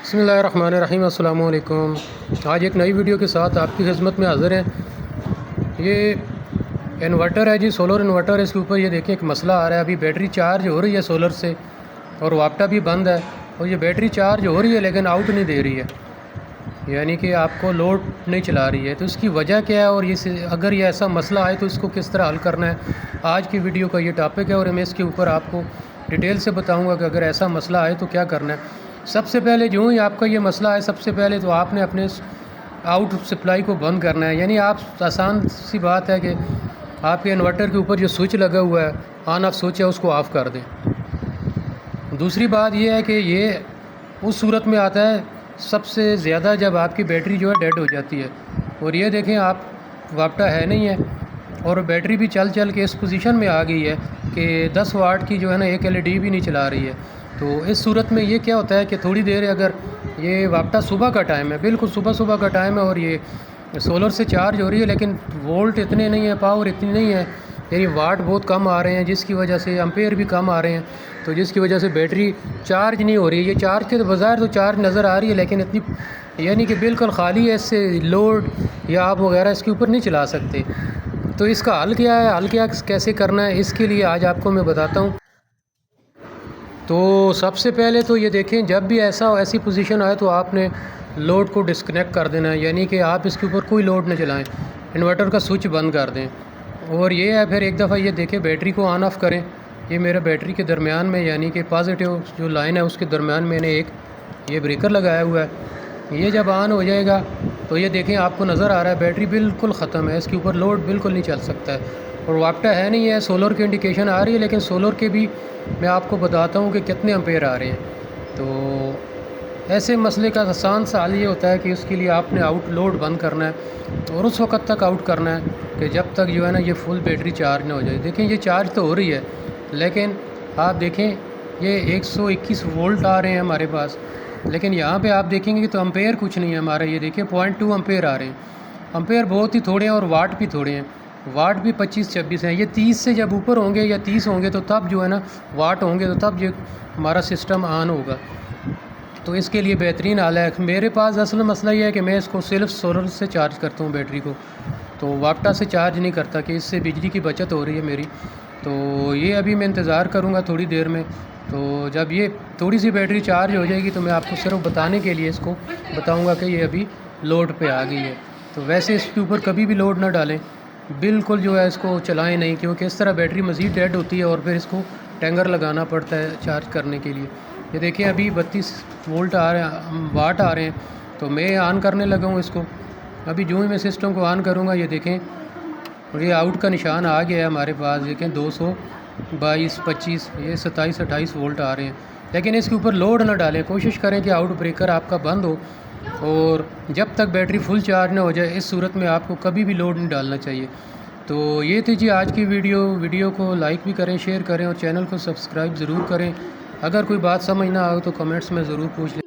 बिस्मिल्लाहिर्रहमानिर्रहीम। अस्सलाम वालेकुम। आज एक नई वीडियो के साथ आपकी खिदमत में हाज़िर हैं। ये इन्वर्टर है जी, सोलर इन्वर्टर है। इसके ऊपर ये देखें एक मसला आ रहा है। अभी बैटरी चार्ज हो रही है सोलर से और वापटा भी बंद है, और ये बैटरी चार्ज हो रही है लेकिन आउट नहीं दे रही है, यानी कि आपको लोड नहीं चला रही है। तो इसकी वजह क्या है, और ये अगर ये ऐसा मसला आए तो इसको किस तरह हल करना है, आज की वीडियो का ये टॉपिक है। और मैं इसके ऊपर आपको डिटेल से बताऊंगा कि अगर ऐसा मसला आए तो क्या करना है। सबसे पहले जो ही आपका ये मसला है, सबसे पहले तो आपने अपने आउट सप्लाई को बंद करना है। यानी आप, आसान सी बात है कि आपके इन्वर्टर के ऊपर जो स्विच लगा हुआ है, ऑन ऑफ स्विच है, उसको ऑफ़ कर दें। दूसरी बात यह है कि ये उस सूरत में आता है सबसे ज़्यादा जब आपकी बैटरी जो है डेड हो जाती है। और ये देखें, आप वापटा है नहीं है और बैटरी भी चल चल के इस पोजीशन में आ गई है कि 10 वाट की जो है ना, एक एलईडी भी नहीं चला रही है। तो इस सूरत में ये क्या होता है कि थोड़ी देर, अगर ये वापटा सुबह का टाइम है, बिल्कुल सुबह का टाइम है, और ये सोलर से चार्ज हो रही है, लेकिन वोल्ट इतने नहीं है, पावर इतनी नहीं है, यानी वाट बहुत कम आ रहे हैं, जिसकी वजह से एम्पेयर भी कम आ रहे हैं। तो जिसकी वजह से बैटरी चार्ज नहीं हो रही है। ये चार्ज के बज़ाहिर तो चार्ज नज़र आ रही है, लेकिन इतनी, यानी कि बिल्कुल ख़ाली है। इससे लोड या आप वगैरह इसके ऊपर नहीं चला सकते। तो इसका हल क्या है, हल क्या कैसे करना है, इसके लिए आज आपको मैं बताता हूँ। तो सबसे पहले तो ये देखें, जब भी ऐसी पोजीशन आए तो आपने लोड को डिस्कनेक्ट कर देना है, यानी कि आप इसके ऊपर कोई लोड न चलाएं, इन्वर्टर का स्विच बंद कर दें। और ये है, फिर एक दफ़ा ये देखें, बैटरी को ऑन ऑफ़ करें। ये मेरे बैटरी के दरमियान में, यानी कि पॉजिटिव जो लाइन है उसके दरमियान मैंने एक ये ब्रेकर लगाया हुआ है। ये जब ऑन हो जाएगा तो ये देखें, आपको नज़र आ रहा है बैटरी बिल्कुल ख़त्म है, इसके ऊपर लोड बिल्कुल नहीं चल सकता है। और वापटा है नहीं है, सोलर की इंडिकेशन आ रही है, लेकिन सोलर के भी मैं आपको बताता हूँ कि कितने एम्पेयर आ रहे हैं। तो ऐसे मसले का आसान सा हल ये होता है कि उसके लिए आपने आउट लोड बंद करना है और उस वक्त तक आउट करना है कि जब तक जो है ना, ये फुल बैटरी चार्ज ना हो जाए। देखें, ये चार्ज तो हो रही है, लेकिन आप देखें ये 121 वोल्ट आ रहे हैं हमारे पास, लेकिन यहाँ पे आप देखेंगे तो एम्पेयर कुछ नहीं है हमारा। ये देखिए 0.2 एम्पेयर आ रहे हैं। एम्पेयर बहुत ही थोड़े हैं और वाट भी थोड़े हैं। वाट भी 25-26 हैं। ये 30 से जब ऊपर होंगे या 30 होंगे तो तब जो है ना, वाट होंगे तो तब ये हमारा सिस्टम ऑन होगा। तो इसके लिए बेहतरीन हाल है। मेरे पास असल मसला ये है कि मैं इसको सिर्फ सोलर से चार्ज करता हूँ बैटरी को, तो वापटा से चार्ज नहीं करता, कि इससे बिजली की बचत हो रही है मेरी। तो ये अभी मैं इंतज़ार करूँगा थोड़ी देर में। तो जब ये थोड़ी सी बैटरी चार्ज हो जाएगी तो मैं आपको सिर्फ बताने के लिए इसको बताऊँगा कि ये अभी लोड पे आ गई है। तो वैसे इसके ऊपर कभी भी लोड ना डालें, बिल्कुल जो है इसको चलाएं नहीं, क्योंकि इस तरह बैटरी मज़ीद डेड होती है और फिर इसको टैंगर लगाना पड़ता है चार्ज करने के लिए। ये देखिए, अभी 32 वोल्ट आ रहे हैं, वाट आ रहे हैं। तो मैं ऑन करने लगा हूँ इसको। अभी जो ही मैं सिस्टम को ऑन करूँगा, ये देखें, और ये आउट का निशान आ गया है हमारे पास। देखें 222, 25, ये 27-28 वोल्ट आ रहे हैं। लेकिन इसके ऊपर लोड ना डालें, कोशिश करें कि आउट ब्रेकर आपका बंद हो, और जब तक बैटरी फुल चार्ज ना हो जाए, इस सूरत में आपको कभी भी लोड नहीं डालना चाहिए। तो ये थी जी आज की वीडियो को लाइक भी करें, शेयर करें और चैनल को सब्सक्राइब ज़रूर करें। अगर कोई बात समझ ना आए तो कमेंट्स में ज़रूर पूछ लें।